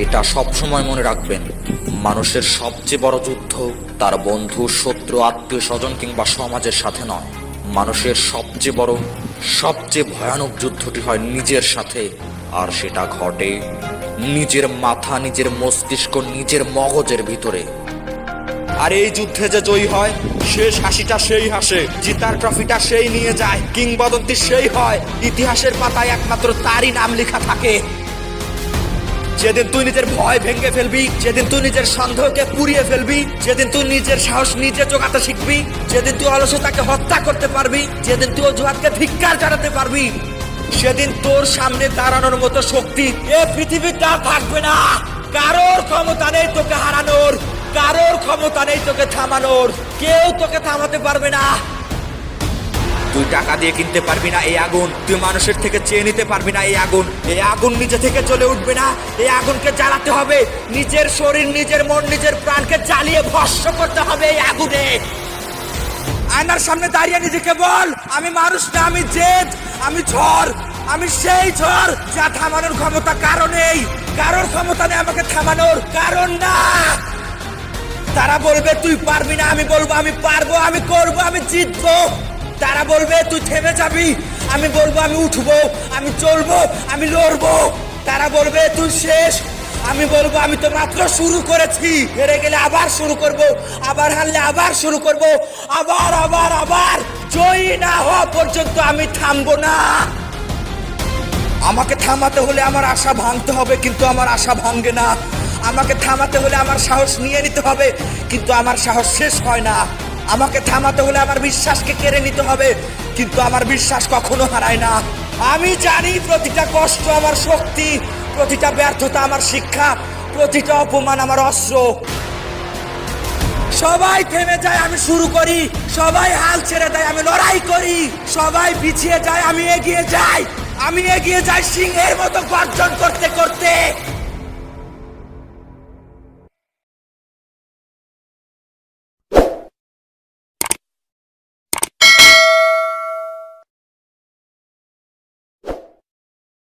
এটা সবসময় মনে রাখবেন, মানুষের সবচেয়ে বড় যুদ্ধ তার বন্ধু, শত্রু, আত্মীয় স্বজন কিংবা সমাজের সাথে নয়। মানুষের সবচেয়ে বড়, সবচেয়ে ভয়ানক যুদ্ধটি হয় নিজের সাথে, আর সেটা ঘটে নিজের মাথা, নিজের মস্তিষ্ক, নিজের মগজের ভিতরে। আর এই যুদ্ধে যে জয়ী হয়, শেষ হাসিটা সেই হাসে, জিতার ট্রফিটা সেই নিয়ে যায়, কিংবদন্তি সেই হয়, ইতিহাসের পাতায় একমাত্র তারই নাম লেখা থাকে। যেদিন তুই নিজের ভয় ভেঙে ফেলবি, যেদিন তুই নিজের সন্দেহকে পুড়িয়ে ফেলবি, যেদিন তুই নিজের সাহস নিজে জোগাতে শিখবি, যেদিন তুই অলসতাকে হত্যা করতে পারবি, যেদিন তুই অজুহাতকে ধিক্কার জানাতে পারবি, সেদিন তোর সামনে দাঁড়ানোর মতো শক্তি এ পৃথিবীতে থাকবে না। কারোর ক্ষমতা নেই তোকে হারানোর, কারোর ক্ষমতা নেই তোকে থামানোর, কেউ তোকে থামাতে পারবে না। তুই টাকা দিয়ে কিনতে পারবি না এই আগুন, তুই মানুষের থেকে চেয়ে নিতে পারবি না এই আগুন। এই আগুন নিজে থেকে জ্বলে উঠবে না, এই আগুনকে জ্বালাতে হবে। নিজের শরীর, নিজের মন, নিজের প্রাণকে জ্বালিয়ে ভস্ম করতে হবে এই আগুনে। আয়নার সামনে দাঁড়িয়ে নিজেকে বল, আমি মানুষ না, আমি জেদ, আমি ঝড়, আমি সেই ঝড় যা থামানোর ক্ষমতা কারো নেই। কারোর ক্ষমতা নেই আমাকে থামানোর, কারণ না। তারা বলবে তুই পারবি না, আমি বলবো আমি পারবো, আমি করবো, আমি জিতবো। তারা বলবে তুই থেমে যাবি, আমি বলবো আমি উঠবো, আমি চলবো, আমি লড়বো। তারা বলবে তুই শেষ, আমি বলবো আমি তো মাত্র শুরু করেছি। হেরে গেলে আবার শুরু করব, আবার হারলে আবার শুরু করব, আবার আবার আবার। জয়ী না হওয়া পর্যন্ত আমি থামবো না। আমাকে থামাতে হলে আমার আশা ভাঙতে হবে, কিন্তু আমার আশা ভাঙে না। আমাকে থামাতে হলে আমার সাহস নিয়ে নিতে হবে, কিন্তু আমার সাহস শেষ হয় না। আমাকে থামাতে হলে আমার বিশ্বাসকে কেড়ে নিতে হবে, কিন্তু আমার বিশ্বাস কখনো হারায় না। আমি জানি প্রতিটা কষ্ট আমার শক্তি, প্রতিটা ব্যর্থতা আমার শিক্ষা, প্রতিটা অপমান আমার অস্ত্র। সবাই থেমে যায়, আমি শুরু করি। সবাই হাল ছেড়ে দেয়, আমি লড়াই করি। সবাই পিছিয়ে যায়, আমি এগিয়ে যাই। আমি এগিয়ে যাই সিংহের মতো গর্জন করতে করতে।